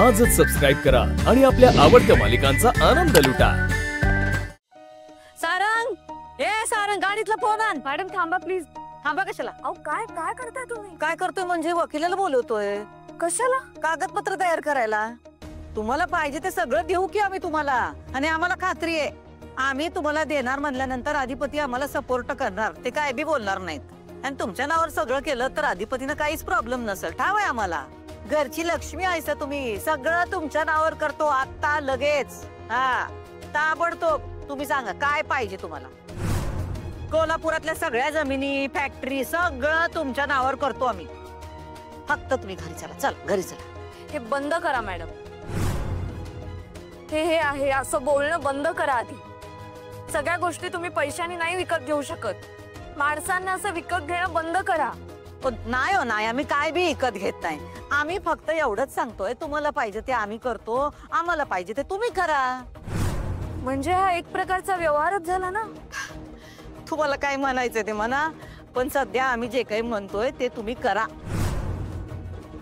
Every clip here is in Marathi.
आजच सबस्क्राईब करा आणि आपल्या आवडत्या मालिकांचा आनंद लुटा। सारंग, सारंग, गाडीतला फोन आण। मॅडम थांबा प्लीज। थांबा कशाला? अहो काय काय करताय तुम्ही? काय करतोय म्हणजे वकिलाला बोलवतोय। कशाला? कागदपत्र तयार करायला। तुम्हाला पाहिजे ते सगळं देऊ की आम्ही तुम्हाला, आणि आम्हाला खात्री आहे आम्ही तुम्हाला देणार म्हणल्यानंतर अधिपती आम्हाला सपोर्ट करणार, ते काय बी बोलणार नाहीत। आणि तुमच्या नावावर सगळं केलं तर अधिपतीनं काहीच प्रॉब्लेम नसेल। ठाव आहे आम्हाला, घरची लक्ष्मी आहेस तुम्ही, सगळं तुमच्या नावावर करतो आता लगेच। हा ताबडतोब तुम्ही सांगा काय पाहिजे तुम्हाला। कोल्हापुरातल्या सगळ्या जमिनी, फॅक्टरी सगळं तुमच्या नावावर करतो आम्ही। फक्त तुम्ही घरी चला, चल घरी चला। हे बंद करा मॅडम, हे आहे असं बोलणं बंद करा आधी। सगळ्या गोष्टी तुम्ही पैशाने नाही विकत घेऊ शकत, माणसांना असं विकत घेणं बंद करा। नाही हो नाही, आम्ही काय बी विकत घेत नाही। आम्ही फक्त एवढंच सांगतोय तुम्हाला पाहिजे ते आम्ही करतो, आम्हाला पाहिजे ते तुम्ही करा। म्हणजे हा एक प्रकारचा व्यवहारच झाला ना। तुम्हाला काय म्हणायचं ते म्हणा, पण सध्या आम्ही जे काही म्हणतोय ते तुम्ही करा।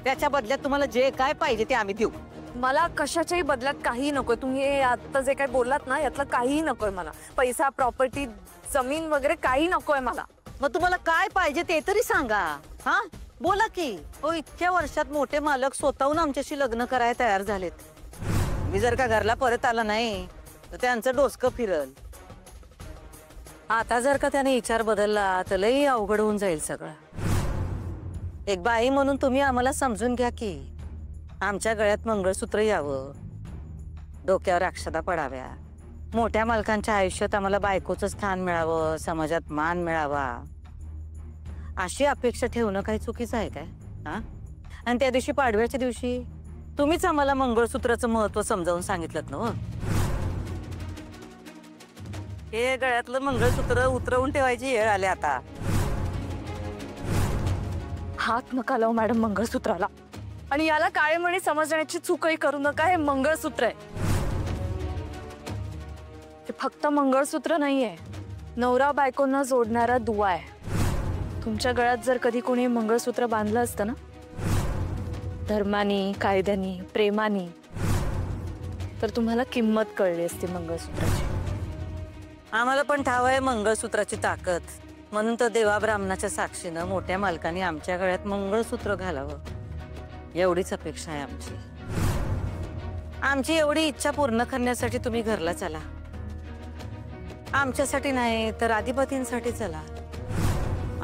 त्याच्या बदल्यात तुम्हाला जे काय पाहिजे ते आम्ही देऊ। मला कशाच्याही बदल्यात काही नकोय। तुम्ही आता जे काही बोललात ना यातलं काही नकोय मला। पैसा, प्रॉपर्टी, जमीन वगैरे काही नकोय मला। मग तुम्हाला काय पाहिजे ते तरी सांगा। हा बोला की। हो, इतक्या वर्षात मोठे मालक स्वतःहून आमच्याशी लग्न करायला तयार झालेत। मी जर का घरला परत आला नाही तर त्यांचं डोसकं फिरल। आता जर का त्याने विचार बदलला तर लई अवघड होऊन जाईल सगळं। एक बाई म्हणून तुम्ही आम्हाला समजून घ्या की। आमच्या गळ्यात मंगळसूत्र यावं, डोक्यावर अक्षता पडाव्या, मोठ्या मालकांच्या आयुष्यात आम्हाला बायकोचं स्थान मिळावं, समाजात मान मिळावा, अशी अपेक्षा ठेवणं काही चुकीचं आहे काय? हा, आणि त्या दिवशी पाडव्याच्या दिवशी तुम्हीच आम्हाला मंगळसूत्राचं महत्व समजावून सांगितलं ना। हे गळ्यातलं मंगळसूत्र उतरवून ठेवायची वेळ आली आता। हात नका लावू मॅडम मंगळसूत्राला, आणि याला काळेमणी समजण्याची चूकही करू नका। हे मंगळसूत्र आहे, हे फक्त मंगळसूत्र नाहीये, नवरा बायकोंना जोडणारा दुवा आहे। तुमच्या गळ्यात जर कधी कोणी मंगळसूत्र बांधलं असतं ना, धर्मानी, कायद्यानी, प्रेमानी, तर तुम्हाला किंमत कळली असती मंगळसूत्राची। आम्हाला पण ठाव आहे मंगळसूत्राची ताकद, म्हणून तर देवा ब्राह्मणाच्या साक्षीनं मोठ्या मालकाने आमच्या गळ्यात मंगळसूत्र घालावं एवढीच अपेक्षा आहे आमची। आमची एवढी इच्छा पूर्ण करण्यासाठी तुम्ही घरला चला। आमच्यासाठी नाही तर अधिपतींसाठी चला।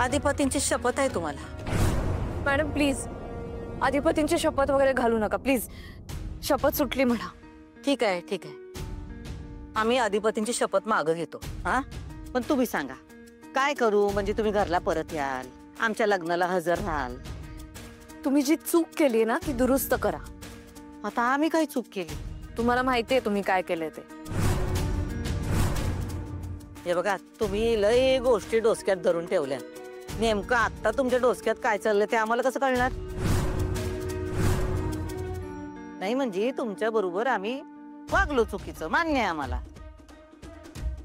अधिपतींची शपथ आहे तुम्हाला। मॅडम प्लीज, अधिपतींची शपथ वगैरे घालू नका प्लीज। शपथ सुटली म्हणा। ठीक आहे ठीक आहे, आम्ही अधिपतींची शपथ मागं घेतो। हा, पण तुम्ही सांगा काय करू म्हणजे तुम्ही घरला परत याल, आमच्या लग्नाला हजर राहाल। तुम्ही जी चूक केली ना ती दुरुस्त करा। आता आम्ही काय चूक केली? तुम्हाला माहितीये तुम्ही काय केले ते। हे बघा, तुम्ही लय गोष्टी डोसक्यात धरून ठेवल्या। नेमकं आता तुमच्या डोसक्यात काय चाललंय ते आम्हाला कसं कळणार? नाही म्हणजे तुमच्या बरोबर आम्ही वागलो चुकीचं, मान्य आहे आम्हाला,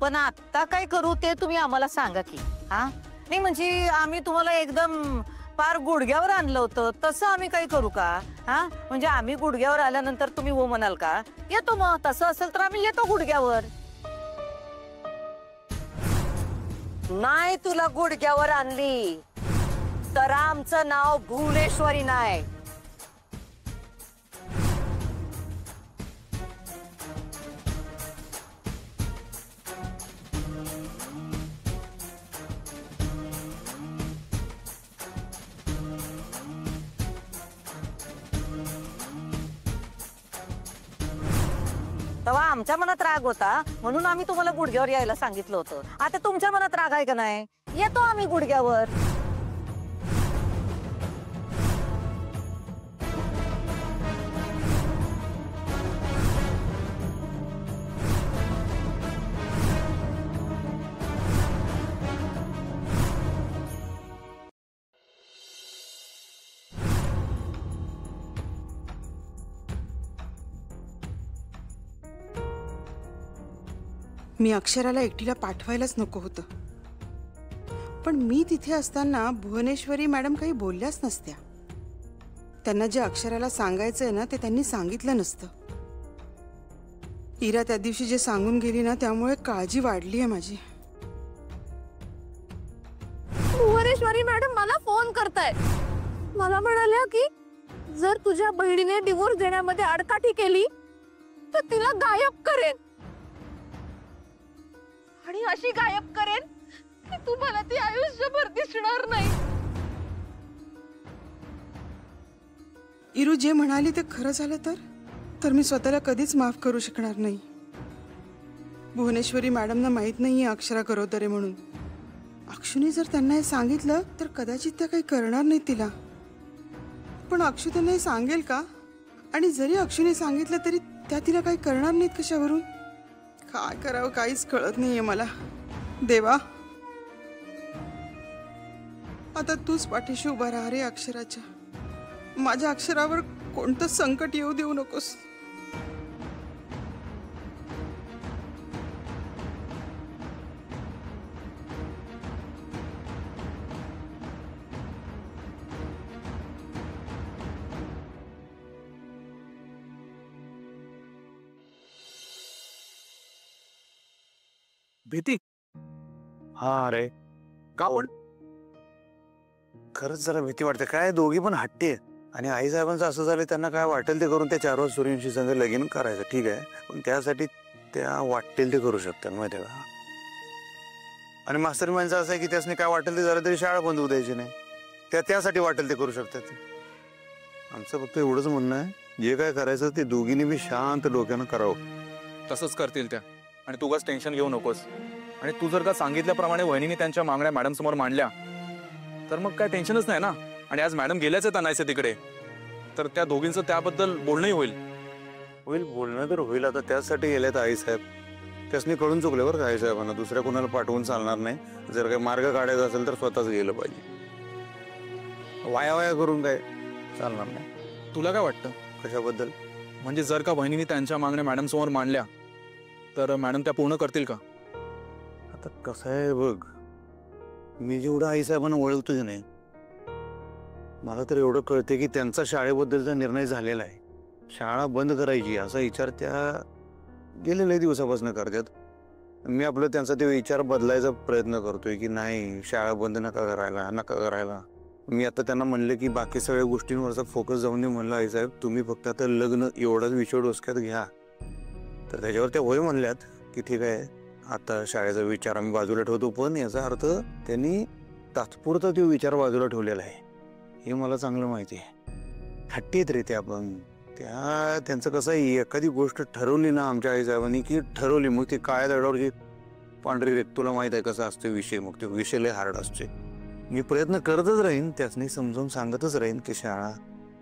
पण आता काय करू ते तुम्ही आम्हाला सांगा की। हा नाही म्हणजे आम्ही तुम्हाला एकदम फार गुडघ्यावर आणलं होतं तसं आम्ही काही करू का? हा म्हणजे आम्ही गुडघ्यावर आल्यानंतर तुम्ही हो म्हणाल का? येतो, मग तसं असेल तर आम्ही येतो गुडघ्यावर। नाही तुला गुडघ्यावर आणली तर आमचं नाव भुवनेश्वरी नाही। तेव्हा आमच्या मनात राग होता म्हणून आम्ही तुम्हाला गुडघ्यावर यायला सांगितलं होतं। आता तुमच्या मनात राग आहे का नाही? येतो आम्ही गुडघ्यावर। मी अक्षराला एकटीला पाठवायलाच नको होतं, पण मी तिथे असताना भुवनेश्वरी मॅडम काही बोलल्याच नसत्या। त्यांना जे अक्षराला सांगायचंय ना ते त्यांनी सांगितलं नसतं. इरा त्या दिवशी जे सांगून गेली ना त्यामुळे काळजी वाढली आहे माझी. भुवनेश्वरी मॅडम मला फोन करतायत. मला म्हणाल्या की जर तुझ्या बहिणीने डिवोर्स देण्यामध्ये आडकाठी केली तर तिला गायब करेन, आणि अशी गायब करेन की तुम्हाला ती आयुष्यभर दिसणार नाही. इरू जे म्हणाली ते खरं झालं तर मी स्वतःला कधीच माफ करू शकणार नाही. भुवनेश्वरी मॅडमना माहित नाहीये अक्षरा गरोदर आहे म्हणून. अक्षुने जर त्यांना हे सांगितलं तर कदाचित त्या काही करणार नाही तिला. पण अक्षू त्यांना हे सांगेल का? आणि जरी अक्षुने सांगितलं तरी त्या तिला काही करणार नाहीत कशावरून? काय करावं काहीच कळत नाहीये मला. देवा, आता तूच पाठीशी उभा राहा रे अक्षराच्या. माझ्या अक्षरावर कोणतं संकट येऊ देऊ नकोस. भीती. हा अरे का पण खरंच जरा भीती वाटते. काय दोघी पण हट्टी आहेत. आणि आई साहेबांचं असं झालं त्यांना काय वाटेल ते करून त्या 4 वर्ष सूर्यवंशी संग लगीन करायचं. ठीक आहे, पण त्यासाठी त्या वाटेल ते करू शकतात माहिती आहे का. आणि मास्टर माइंडचं असं आहे की त्यासनी काय वाटेल ते झालं तरी शाळा बंद होऊ द्यायची नाही. त्यासाठी वाटेल ते करू शकतात. आमचं फक्त एवढंच म्हणणं आहे, जे काय करायचं ते दोघींनी बी शांत डोक्यानं करावं. तसंच करतील त्या. आणि तू उगाच टेन्शन घेऊ नकोस. आणि तू जर का सांगितल्याप्रमाणे वहिनीने त्यांच्या मागण्या मॅडम समोर मांडल्या तर मग काय टेन्शनच नाही ना. आणि आज मॅडम गेल्याच आहेत आणायचे तिकडे, तर त्या दोघींचं त्याबद्दल बोलणंही होईल. बोलणं तर होईल. आता त्यासाठी गेलेत आई साहेब. त्यासनी कळून चुकले बरं का आई साहेबांना. दुसऱ्या कोणाला पाठवून चालणार नाही. जर काही मार्ग काढायचा असेल तर स्वतःच गेलं पाहिजे. वाया करून काय चालणार नाही. तुला काय वाटतं कशाबद्दल? म्हणजे जर का वहिनीने त्यांच्या मागण्या मॅडम समोर मांडल्या तर मॅडम त्या पूर्ण करतील का? आता कसं आहे बघ, मी जेवढं आई साहेबांना ओळखतोय नाही, मला तर एवढं कळते की त्यांचा शाळेबद्दलचा निर्णय झालेला आहे. शाळा बंद करायची असा विचार त्या गेलेल्या दिवसापासून करतात. मी आपलं त्यांचा ते विचार बदलायचा प्रयत्न करतोय की नाही, शाळा बंद नका करायला. मी आता त्यांना म्हणले की बाकी सगळ्या गोष्टींवरचा फोकस जाऊन म्हणलं आई साहेब तुम्ही फक्त आता लग्न एवढाच विषय डोसक्यात घ्या. तर त्याच्यावर त्या होय म्हणल्यात की ठीक आहे, आता शाळेचा विचार आम्ही बाजूला ठेवतो. पण याचा अर्थ त्यांनी तात्पुरता तो विचार बाजूला ठेवलेला आहे हे मला चांगलं माहिती आहे. हट्टी आहेत रे त्या. पण त्यांचं कसं आहे, एखादी गोष्ट ठरवली ना आमच्या आई साहेबांनी की ठरवली, मग ती काय दडावर की पांढरी रेत. तुला माहित आहे कसा असतो विषय. मग तो विषय लय हार्ड असतो. मी प्रयत्न करतच राहीन, त्याचनी समजावून सांगतच राहीन की शाळा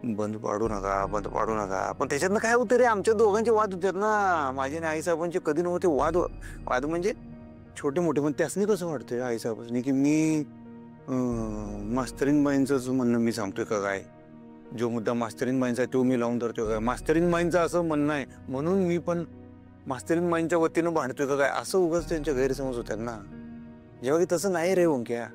बंद पाडू नका. पण त्याच्यातनं काय होतं रे, आमच्या दोघांचे वाद होतात ना. माझे आई साहेबांचे कधी नव्हते वाद म्हणजे छोटे मोठे. पण त्यासनी कसं वाटतंय आई साहेबांनी की मी मास्तरीन बाईंचंच म्हणणं मी सांगतोय का काय. जो मुद्दा मास्तरीन बाईंचा आहे तो मी लावून धरतोय काय. मास्तरीन बाईंचं असं म्हणणं आहे म्हणून मी पण मास्तरीन बाईंच्या वतीनं भांडतोय का काय. असं उगाच त्यांच्या गैरसमज होतात ना. जेव्हा की तसं नाही रे ओंक्या.